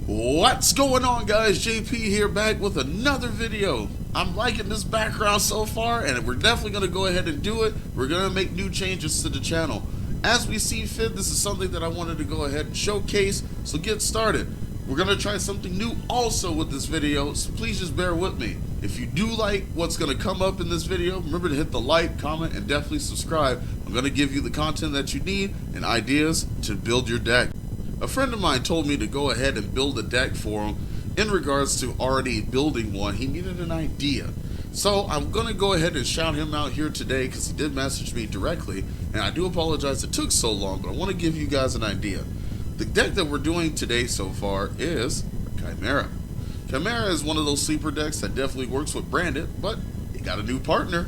What's going on, guys? JP here, back with another video. I'm liking this background so far, and we're definitely going to go ahead and do it. We're going to make new changes to the channel as we see fit. This is something that I wanted to go ahead and showcase, so get started. We're going to try something new also with this video, so please just bear with me. If you do like what's going to come up in this video, remember to hit the like, comment, and definitely subscribe. I'm going to give you the content that you need and ideas to build your deck. A friend of mine told me to go ahead and build a deck for him in regards to already building one. He needed an idea. So I'm going to go ahead and shout him out here today because he did message me directly, and I do apologize it took so long, but I want to give you guys an idea. The deck that we're doing today so far is Chimera. Chimera is one of those sleeper decks that definitely works with Branded, but it got a new partner,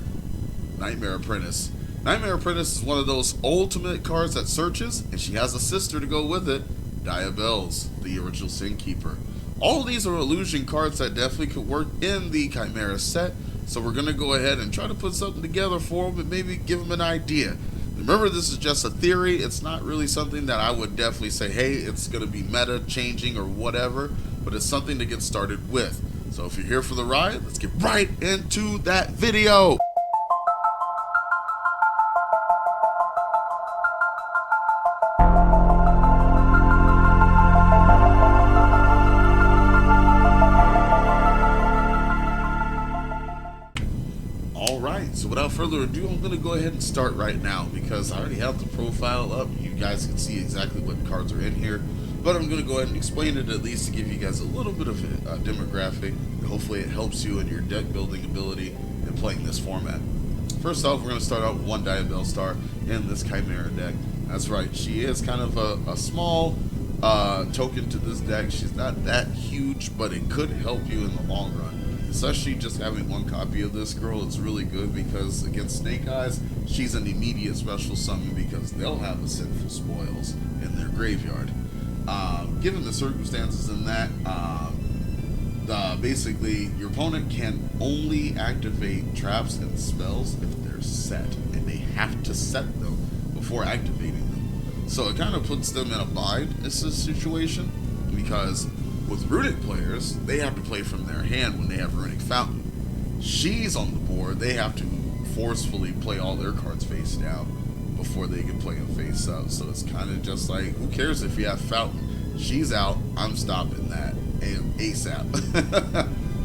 Nightmare Apprentice. Nightmare Apprentice is one of those ultimate cards that searches, and she has a sister to go with it, Diabelle's, the original Sin Keeper. All of these are illusion cards that definitely could work in the Chimera set, so we're going to go ahead and try to put something together for them and maybe give them an idea. Remember, this is just a theory. It's not really something that I would definitely say, hey, it's going to be meta changing or whatever, but it's something to get started with. So if you're here for the ride, let's get right into that video. So without further ado, I'm going to go ahead and start right now because I already have the profile up. You guys can see exactly what cards are in here, but I'm going to go ahead and explain it at least to give you guys a little bit of a demographic. Hopefully it helps you in your deck building ability in playing this format. First off, we're going to start out with one Diabelle star in this Chimera deck. That's right, she is kind of a small token to this deck. She's not that huge, but it could help you in the long run. Especially just having one copy of this girl is really good because against Snake Eyes, she's an immediate special summon because they'll have the Sinful Spoils in their graveyard. Given the circumstances in that, basically your opponent can only activate traps and spells if they're set, and they have to set them before activating them. So it kind of puts them in a bind in this situation because with Runic players, they have to play from their hand when they have Runic Fountain. She's on the board, they have to forcefully play all their cards face down before they can play them face up. So it's kind of just like, who cares if you have Fountain? She's out, I'm stopping that ASAP.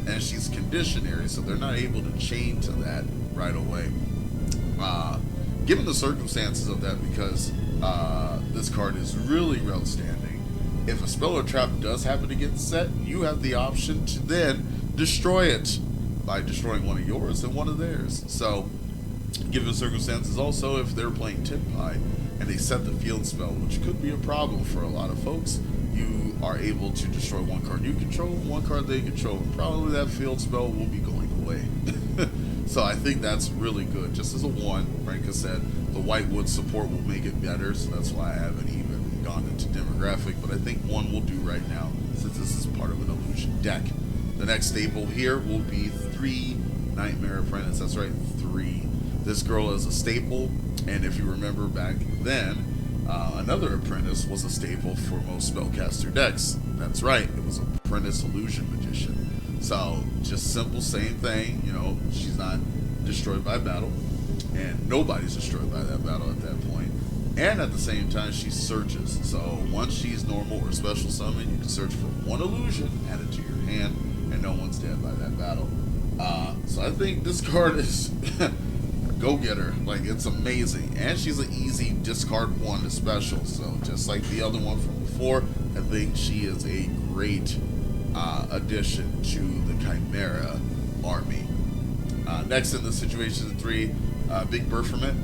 And she's conditionary, so they're not able to chain to that right away. Given the circumstances of that, because this card is really outstanding, if a spell or trap does happen to get set, you have the option to then destroy it by destroying one of yours and one of theirs. So, given circumstances also, if they're playing Tinpie and they set the field spell, which could be a problem for a lot of folks, you are able to destroy one card you control, one card they control, and probably that field spell will be going away. So I think that's really good. Just as a one, Franca said, the Whitewood support will make it better, so that's why I haven't even gone into demographic, but I think one will do right now since this is part of an illusion deck. The next staple here will be 3 Nightmare Apprentice. That's right, 3. This girl is a staple, and if you remember back then, another Apprentice was a staple for most spellcaster decks. That's right, it was Apprentice Illusion Magician. So just simple, same thing, you know, she's not destroyed by battle, and nobody's destroyed by that battle at that point. And at the same time, she searches. So once she's normal or special summon, you can search for one illusion, add it to your hand, and no one's dead by that battle. So I think this card is go-getter. Like, it's amazing. And she's an easy discard one to special. So just like the other one from before, I think she is a great addition to the Chimera army. Next in the situation 3, Big Baphomet,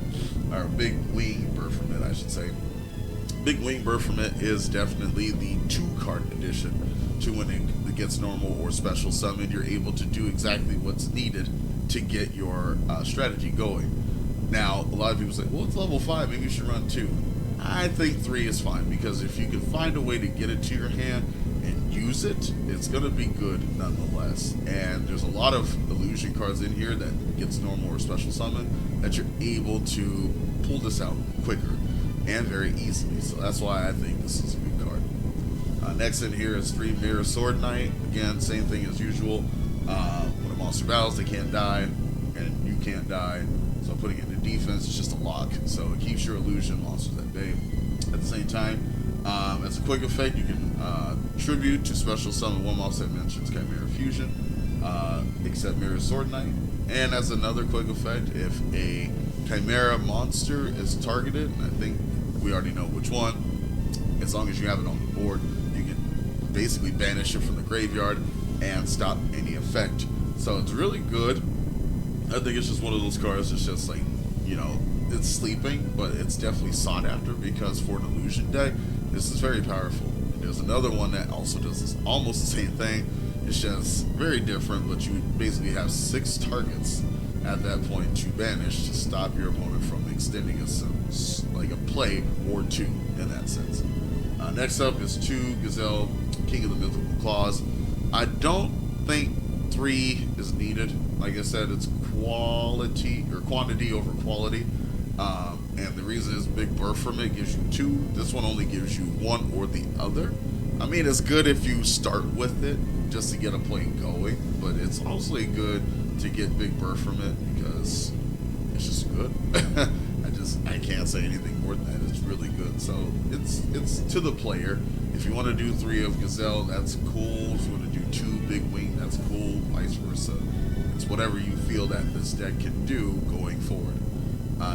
or Big Wing Baphomet, I should say. Big Wing Baphomet is definitely the 2-card addition to when it gets normal or special summon. You're able to do exactly what's needed to get your strategy going. Now, a lot of people say, well, it's level 5, maybe you should run 2. I think 3 is fine, because if you can find a way to get it to your hand and use it, it's going to be good nonetheless. And there's a lot of illusion cards in here that gets normal or special summon that you're able to pull this out quicker and very easily. So that's why I think this is a good card. Next in here is 3 Mirror Sword Knight. Again, same thing as usual. When a monster battles, they can't die, and you can't die. So putting it into defense is just a lock. So it keeps your illusion monsters at bay. At the same time, as a quick effect, you can tribute to special summon one monster that mentions Chimera Fusion, except Mirror Sword Knight. And as another quick effect, if a Chimera monster is targeted, and I think we already know which one, as long as you have it on the board, you can basically banish it from the graveyard and stop any effect. So it's really good. I think it's just one of those cards that's just like, you know, it's sleeping, but it's definitely sought after because for an illusion deck, this is very powerful. And there's another one that also does this, almost the same thing. It's just very different, but you basically have 6 targets at that point to banish to stop your opponent from extending a play or 2 in that sense. Next up is 2 Gazelle, King of the Mythical Claws. I don't think 3 is needed. Like I said, it's quality or quantity over quality. And the reason is Big Burst from it gives you 2. This one only gives you 1 or the other. I mean, it's good if you start with it just to get a play going, but it's also good to get Big Burst from it because it's just good. I can't say anything more than that. It's really good. So it's to the player. If you want to do 3 of Gazelle, that's cool. If you want to do 2 Big Wing, that's cool. Vice versa. It's whatever you feel that this deck can do going forward.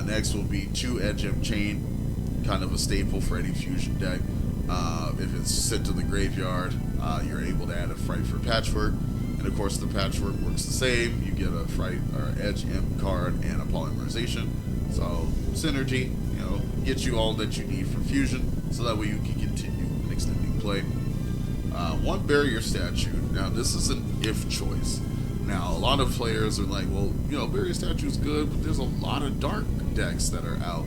Next will be 2 Edge M Chain, kind of a staple for any fusion deck. If it's sent to the graveyard, you're able to add a Fright for Patchwork. And of course, the Patchwork works the same. You get a Fright or Edge M card and a Polymerization. So synergy, you know, gets you all that you need for fusion, so that way you can continue an extending play. 1 Barrier Statue. Now this is an if choice. Now a lot of players are like, well, you know, Barrier Statue is good, but there's a lot of dark decks that are out.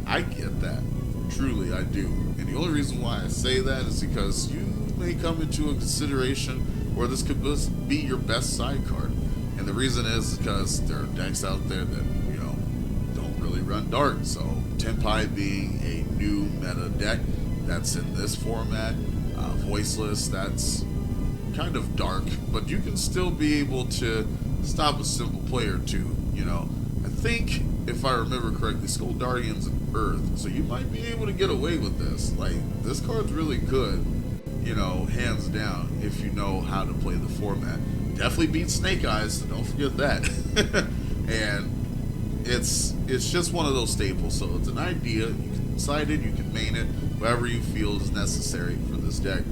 I get that. Truly, I do. And the only reason why I say that is because you may come into a consideration where this could be your best side card. And the reason is because there are decks out there that, you know, don't really run dark. So Tenpai being a new meta deck that's in this format, Voiceless, that's kind of dark, but you can still be able to stop a simple play or 2, you know. I think, if I remember correctly, Skull Guardian's an Earth, so you might be able to get away with this. Like, this card's really good, you know, hands down, if you know how to play the format. Definitely beat Snake Eyes, so don't forget that. And it's just one of those staples, so it's an idea. You can decide it, you can main it, whatever you feel is necessary for this deck.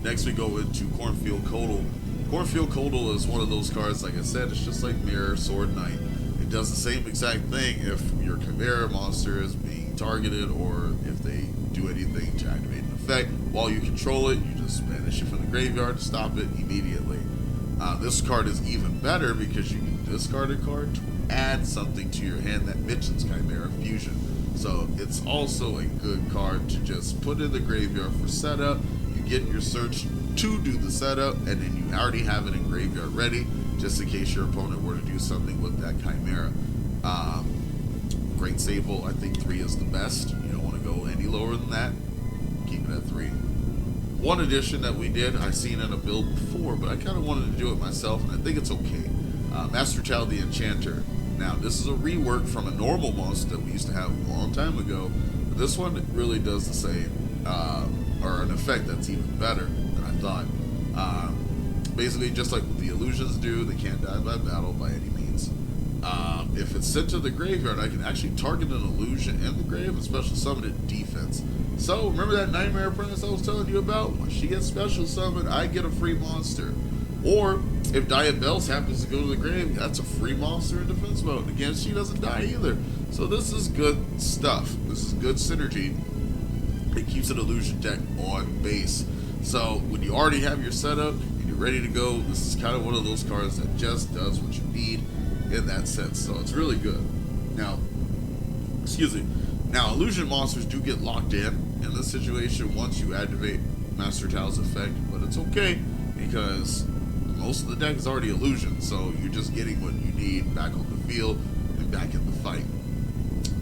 Next we go into Cornfield Codal. Cornfield Codal is one of those cards, like I said, it's just like Mirror Sword Knight. It does the same exact thing if your Chimera monster is being targeted or if they do anything to activate an effect. While you control it, you just banish it from the graveyard to stop it immediately. This card is even better because you can discard a card to add something to your hand that mentions Chimera Fusion. So it's also a good card to just put in the graveyard for setup. You get your search to do the setup, and then you already have it in graveyard ready, just in case your opponent were to do something with that Chimera. Great staple. I think 3 is the best. You don't want to go any lower than that. Keep it at 3. One addition that we did, I've seen in a build before, but I kind of wanted to do it myself, and I think it's okay. Master Child the Enchanter. Now, this is a rework from a normal monster that we used to have a long time ago. But this one really does the same, or an effect that's even better than I thought. Basically, just like what the illusions do, they can't die by battle by any means. If it's sent to the graveyard, I can actually target an illusion in the grave and special summon it defense. So, remember that Nightmare Princess I was telling you about? When she gets special summoned, I get a free monster. Or, if Diabells happens to go to the grave, that's a free monster in defense mode. Again, she doesn't die either. So this is good stuff. This is good synergy. It keeps an illusion deck on base. So, when you already have your setup and you're ready to go, this is kind of one of those cards that just does what you need in that sense. So, it's really good. Now, Now, illusion monsters do get locked in this situation once you activate Master Tao's effect, but it's okay because most of the deck is already illusion, so you're just getting what you need back on the field and back in the fight.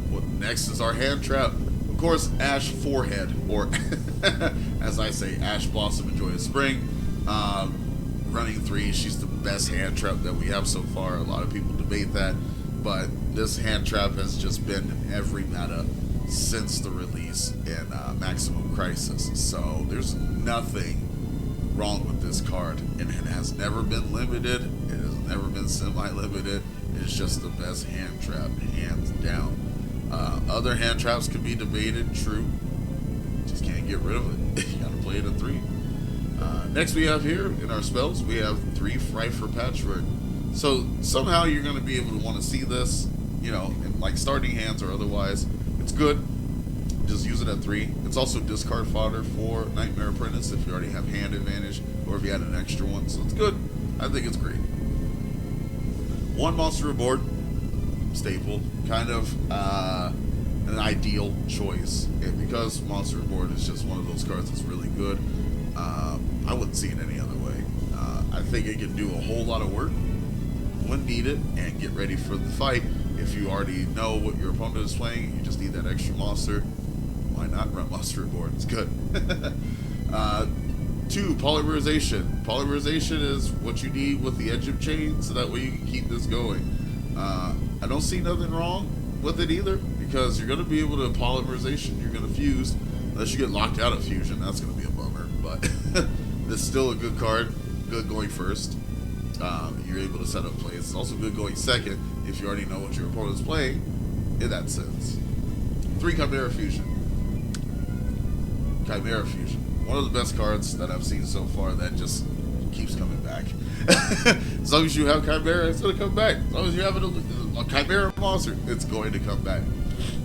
What next is our hand trap. Of course, Ash Forehead, or as I say, Ash Blossom and Joy of Spring. Running 3, she's the best hand trap that we have so far. A lot of people debate that, but this hand trap has just been in every meta since the release in Maximum Crisis. So there's nothing wrong with this card, and it has never been limited. It has never been semi-limited. It's just the best hand trap, hands down. Other hand traps could be debated, true. Just can't get rid of it. You gotta play it at 3. Next we have here in our spells, we have 3 Fright for Patchwork. So somehow you're going to be able to want to see this, you know, in like starting hands or otherwise. It's good. Just use it at 3. It's also discard fodder for Nightmare Apprentice if you already have hand advantage or if you had an extra one. So it's good. I think it's great. 1 monster aboard, staple, kind of an ideal choice. And because monster aboard is just one of those cards that's really good, I wouldn't see it any other way. I think it can do a whole lot of work when needed and get ready for the fight. If you already know what your opponent is playing and you just need that extra monster, why not run monster aboard? It's good. 2, Polymerization. Polymerization is what you need with the Edge of Chain, so that way you can keep this going. I don't see nothing wrong with it either, because you're going to be able to Polymerization, you're going to fuse, unless you get locked out of fusion. That's going to be a bummer, but it's still a good card, good going first. You're able to set up plays. It's also good going second if you already know what your opponent's playing in that sense. 3, Chimera Fusion. Chimera Fusion. One of the best cards that I've seen so far that just keeps coming back. As long as you have Chimera, it's going to come back. As long as you have a Chimera monster, it's going to come back.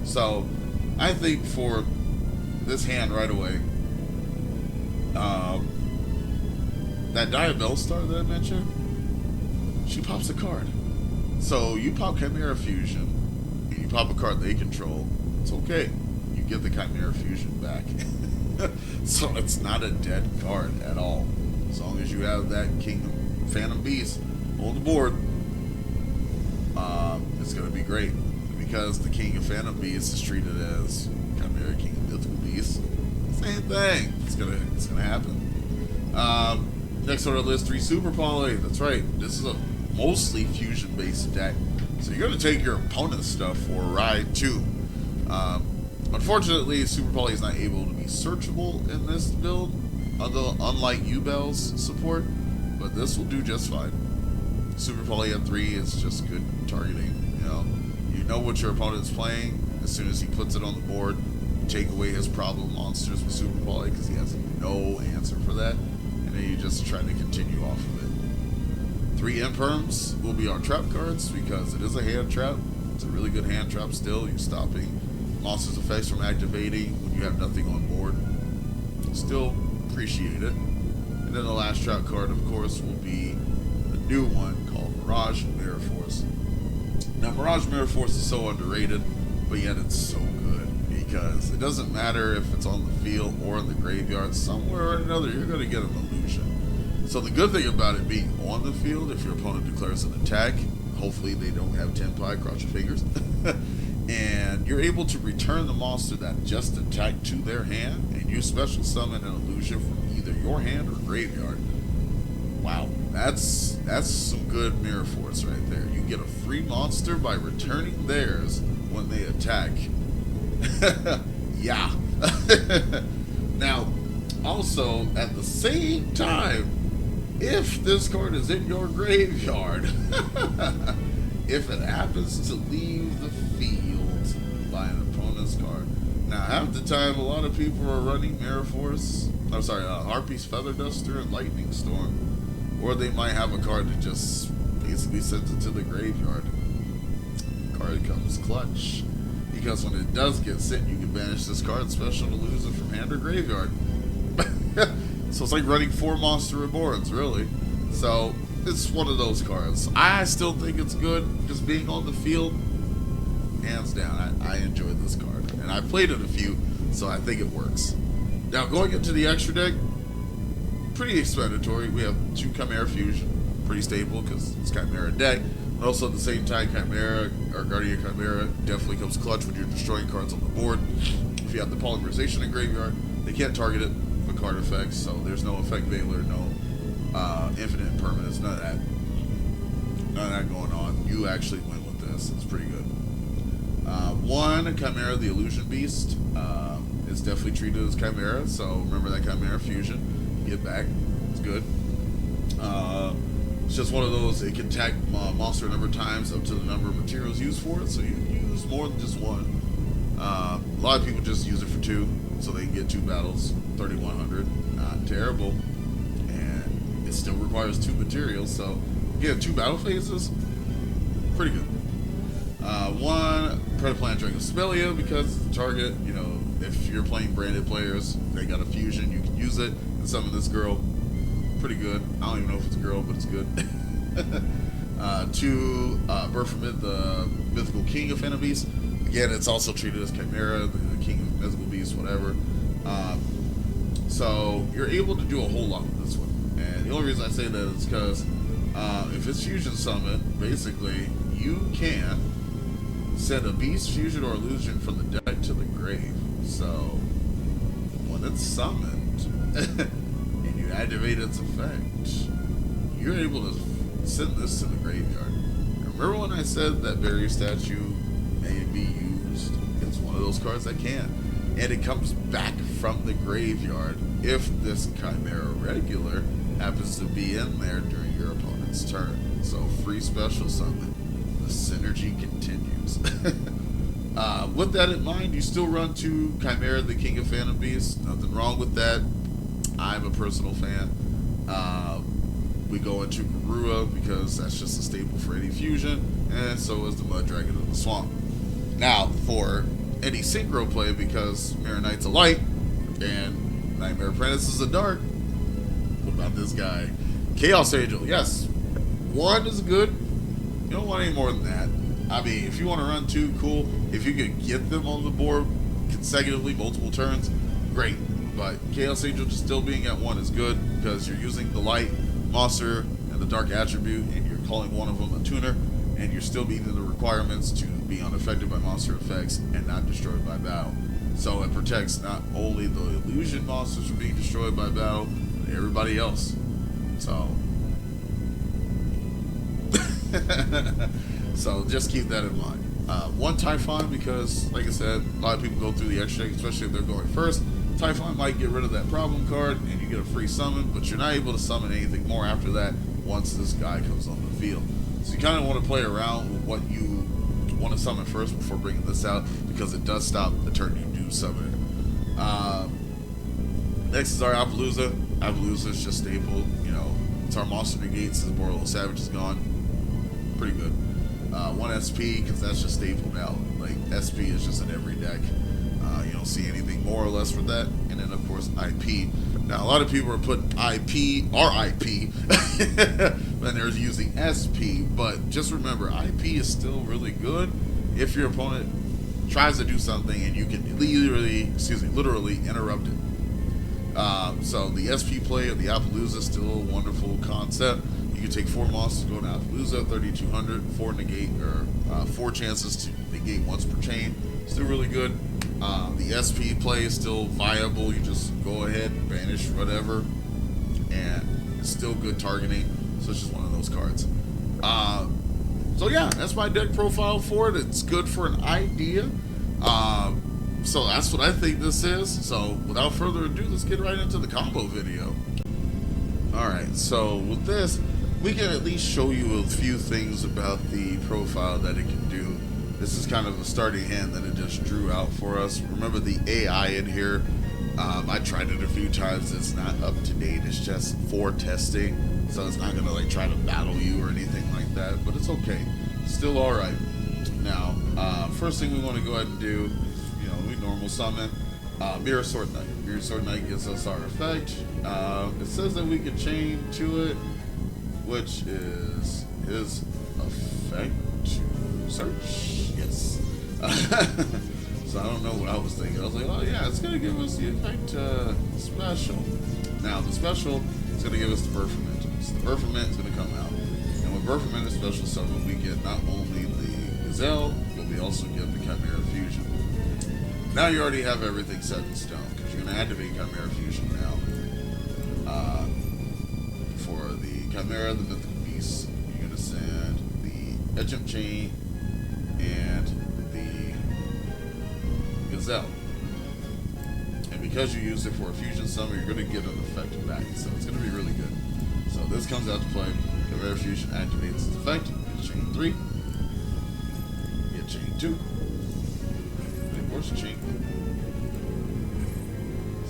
So, I think for this hand right away, that Diabell star that I mentioned, she pops a card. So you pop Chimera Fusion, and you pop a card they control, it's okay. You get the Chimera Fusion back. So it's not a dead card at all. As long as you have that King of Phantom Beast on the board, it's going to be great. Because the King of Phantom Beast is treated as Chimera King of Mythical Beast. Same thing. It's gonna happen. Next on our list, 3 Super Poly. That's right. This is a mostly fusion-based deck, so you're gonna take your opponent's stuff for a ride too. Unfortunately, Super Poly is not able to be searchable in this build, unlike Ubel's support, but this will do just fine. Super Poly at 3 is just good targeting. You know what your opponent's playing. As soon as he puts it on the board, you take away his problem monsters with Super Poly because he has no answer for that, and then you just try to continue off of it. 3 Imperms will be our trap cards because it is a hand trap. It's a really good hand trap still. You're stopping monsters' effects from activating when you have nothing on board. Still appreciate it. And then the last trap card, of course, will be a new one called Mirage Mirror Force. Now, Mirage Mirror Force is so underrated, but yet it's so good because it doesn't matter if it's on the field or in the graveyard, somewhere or another, you're going to get an illusion. So the good thing about it being on the field, if your opponent declares an attack, hopefully they don't have Tenpai, cross your fingers, and you're able to return the monster that just attacked to their hand, and you special summon an illusion from either your hand or graveyard. Wow, that's some good Mirror Force right there. You get a free monster by returning theirs when they attack. Yeah. Now, also, at the same time, if this card is in your graveyard, if it happens to leave the field by an opponent's card. Now, half the time, a lot of people are running Mirror Force, Harpy's Feather Duster and Lightning Storm. Or they might have a card that just basically sends it to the graveyard. The card comes clutch. Because when it does get sent, you can banish this card special to lose it from hand or graveyard. So it's like running 4 Monster Reborns, really. So it's one of those cards. I still think it's good, just being on the field. Hands down, I enjoy this card. And I played it a few, so I think it works. Now, going into the extra deck, pretty explanatory. We have 2 Chimera Fusion, pretty stable because it's Chimera deck. But also at the same time, Chimera or Guardian Chimera definitely comes clutch when you're destroying cards on the board. if you have the polymerization in graveyard, they can't target it for card effects, so there's no effect veiler, no infinite permanence, none of that. None of that going on. You actually win with this. It's pretty good. One, Chimera, the Illusion Beast. It's definitely treated as Chimera, so remember that Chimera fusion. Get back. It's good. It's just one of those, it can attack monster a number of times up to the number of materials used for it, so you can use more than just one. A lot of people just use it for 2, so they can get 2 battles, 3,100. Not terrible. And it still requires 2 materials, so again, 2 battle phases, pretty good. 1, Predaplant Dragon Spelia, because it's the target, you know, if you're playing branded players, they got a fusion, you can use it and summon this girl. Pretty good. I don't even know if it's a girl, but it's good. 2, Baphomet, the Mythical King of Phantom Beasts. Again, it's also treated as Chimera, the King of Mythical Beasts, whatever. So you're able to do a whole lot with this one. And the only reason I say that is because if it's Fusion Summon, basically you can send a Beast, Fusion, or Illusion from the deck to the grave. So when it's summoned and you activate its effect, you're able to send this to the graveyard. Remember when I said that Barrier Statue may be used? It's one of those cards that can. And it comes back from the graveyard if this Chimera regular happens to be in there during your opponent's turn. So free special summon. The synergy continues. With that in mind, you still run 2 Chimera, the King of Phantom Beasts. Nothing wrong with that. I'm a personal fan. We go into Garua because that's just a staple for any fusion, and so is the Mud Dragon of the Swamp. Now, for any synchro play, because Mirror Knight's a light and Nightmare Apprentice is a dark, what about this guy? Chaos Angel, yes. 1 is good. You don't want any more than that. I mean, if you want to run 2, cool. If you can get them on the board consecutively, multiple turns, great. But Chaos Angel just still being at 1 is good because you're using the light monster and the dark attribute, and you're calling one of them a tuner, and you're still meeting the requirements to be unaffected by monster effects and not destroyed by battle. So it protects not only the illusion monsters from being destroyed by battle, but everybody else. So so just keep that in mind. 1 Typhon, because like I said, a lot of people go through the extract, especially if they're going first. Typhon might get rid of that problem card and you get a free summon, but you're not able to summon anything more after that once this guy comes on the field. So you kind of want to play around with what you want to summon first before bringing this out, because it does stop the turn you do summon it. Next is our Appaloosa. Appaloosa is just staple, you know, it's our monster negates since Borderless Savage is gone. Pretty good. 1 SP, because that's just staple now. Like, SP is just in every deck. You don't see anything more or less for that. And then, of course, IP. Now, a lot of people are putting IP or IP when they're using SP, but just remember, IP is still really good if your opponent tries to do something and you can literally interrupt it. So the SP play of the Appaloosa is still a wonderful concept. You can take 4 monsters, go to Appaloosa, 3,200, 4 negate, or 4 chances to negate once per chain. Still really good. The SP play is still viable. You just go ahead, banish whatever, and it's still good targeting. So it's just one of those cards. So yeah, that's my deck profile for it. It's good for an idea. So that's what I think this is. So without further ado, let's get right into the combo video. Alright, so with this, we can at least show you a few things about the profile that it can do. This is kind of a starting hand that it just drew out for us. Remember the AI in here, I tried it a few times. It's not up to date. It's just for testing. So it's not going to like try to battle you or anything like that, but it's okay. Still alright. Now, first thing we want to go ahead and do, you know, we normal summon Mirror Sword Knight. Mirror Sword Knight gives us our effect. It says that we can chain to it, which is his effect to search. Yes. So I don't know what I was thinking. I was like, oh yeah, it's going to give us the effect special. Now the special is going to give us the Baphomet. So the Baphomet is going to come out. And with Baphomet is special summon, we get not only the Gazelle, but we also get the Chimera Fusion. Now you already have everything set in stone because you're going to activate Chimera Fusion now. For the Chimera, the Mythical Beast, you're going to send the Edgem Chain and the Gazelle. And because you used it for a fusion summon, you're going to get an effect back. So it's going to be really good. So this comes out to play. Chimera Fusion activates its effect. Get chain 3. Get chain 2. And of course, chain.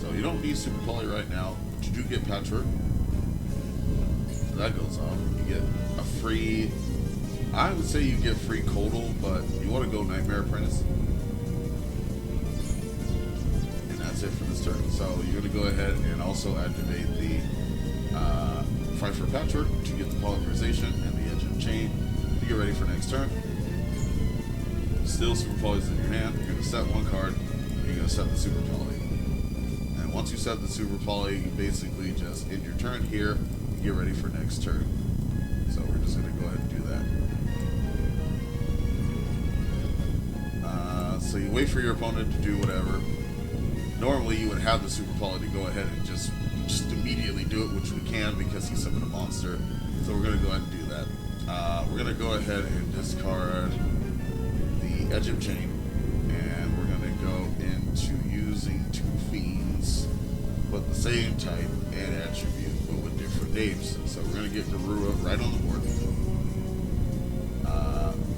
So you don't need Super Poly right now, but you do get Patchwork. So that goes off. You get a free, I would say you get free Codal, but you want to go Nightmare Apprentice. And that's it for this turn. So you're going to go ahead and also activate the Fight for Patchwork to get the Polymerization and the Edge of Chain to get ready for next turn. Still Super Poly's in your hand. You're going to set one card, and you're going to set the Super Poly. And once you set the Super Poly, you basically just end your turn here. Get ready for next turn. So we're just going to go ahead and do that. So you wait for your opponent to do whatever. Normally you would have the Super Poly to go ahead and just immediately do it, which we can because he summoned a monster. So we're going to go ahead and do that. We're going to go ahead and discard the Edge of Chain, and we're going to go into using 2 Fiends, but the same type and attribute, but with different names. So we're going to get Garura right on the board.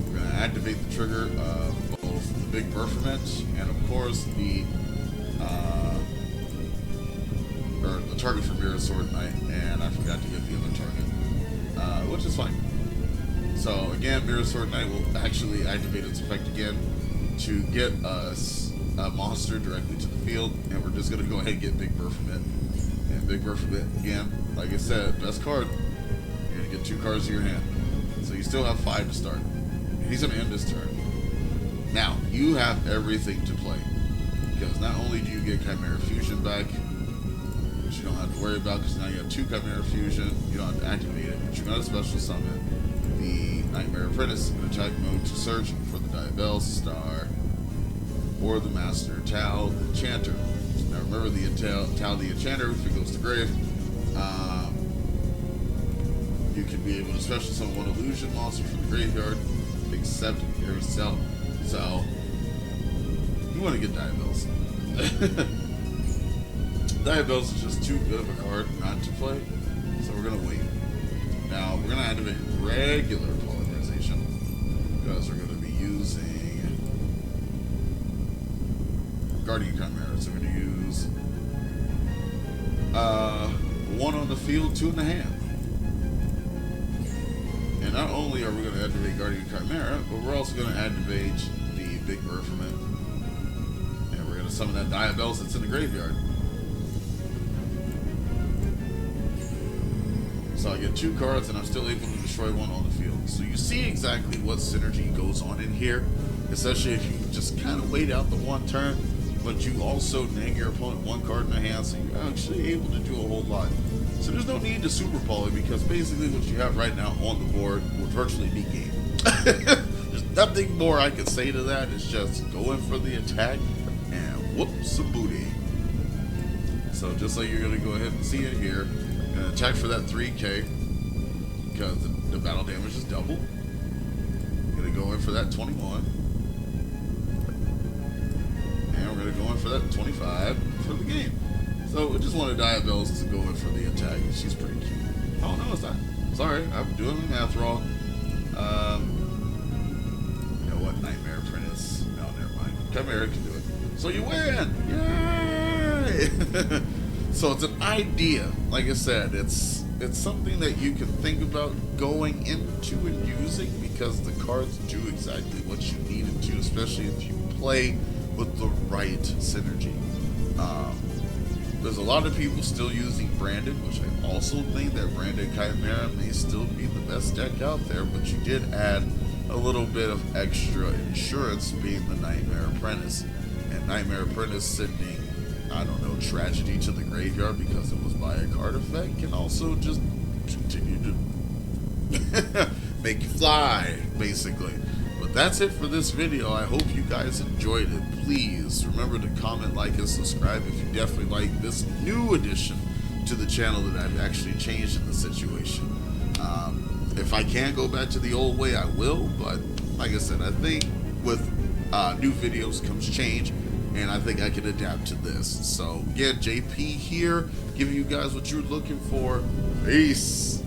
We're going to activate the trigger of both the Big Berferment and of course the target for Mirror Sword Knight, and I forgot to get the other target, which is fine. So again, Mirror Sword Knight will actually activate its effect again to get us a monster directly to the field, and we're just going to go ahead and get Big Berferment. And Big Berferment, again, like I said, best card. You're going to get 2 cards in your hand. So you still have 5 to start. And he's going to end this turn. Now, you have everything to play. Because not only do you get Chimera Fusion back, which you don't have to worry about because now you have 2 Chimera Fusion, you don't have to activate it, but you're going to special summon the Nightmare Apprentice in attack mode to search for the Diabell Star or the Master Tau the Enchanter. Now remember the Tau the Enchanter, if it goes to grave, you can be able to special summon 1 illusion monster from the graveyard, except yourself. So you want to get Diabells. Diabells is just too good of a card not to play, so we're going to wait. Now, we're going to activate regular Polymerization, because we're going to be using Guardian Chimera. So we're going to use 1 on the field, 2 in the hand. And not only are we going to activate Guardian Chimera, but we're also going to activate the Big Berferment. And we're going to summon that Diabells that's in the graveyard. So I get 2 cards, and I'm still able to destroy 1 on the field. So you see exactly what synergy goes on in here, especially if you just kind of wait out the 1 turn, but you also nag your opponent 1 card in the hand, so you're actually able to do a whole lot. So there's no need to Super Poly, because basically what you have right now on the board would virtually be game. There's nothing more I can say to that. It's just go in for the attack and whoop some booty. So just like you're going to go ahead and see it here, and attack for that 3k, because the battle damage is double. Gonna go in for that 21. And we're gonna go in for that 25 for the game. So we just wanted Diabells to go in for the attack. She's pretty cute. Oh no, it's not. Sorry, I'm doing the math wrong. You know what? Nightmare Apprentice. No, never mind. Chimera can do it. So you win! Yay! So it's an idea. Like I said, it's something that you can think about going into and using, because the cards do exactly what you need it to, especially if you play with the right synergy. There's a lot of people still using Branded, which I also think that Branded Chimera may still be the best deck out there, but you did add a little bit of extra insurance being the Nightmare Apprentice. And Nightmare Apprentice sending, I don't know, tragedy to the graveyard because it was by a card effect can also just continue to make you fly, basically. But that's it for this video. I hope you guys enjoyed it. Please remember to comment, like, and subscribe if you definitely like this new addition to the channel that I've actually changed in the situation. If I can't go back to the old way, I will, but like I said, I think with new videos comes change, and I think I can adapt to this. So again, JP here, giving you guys what you're looking for. Peace.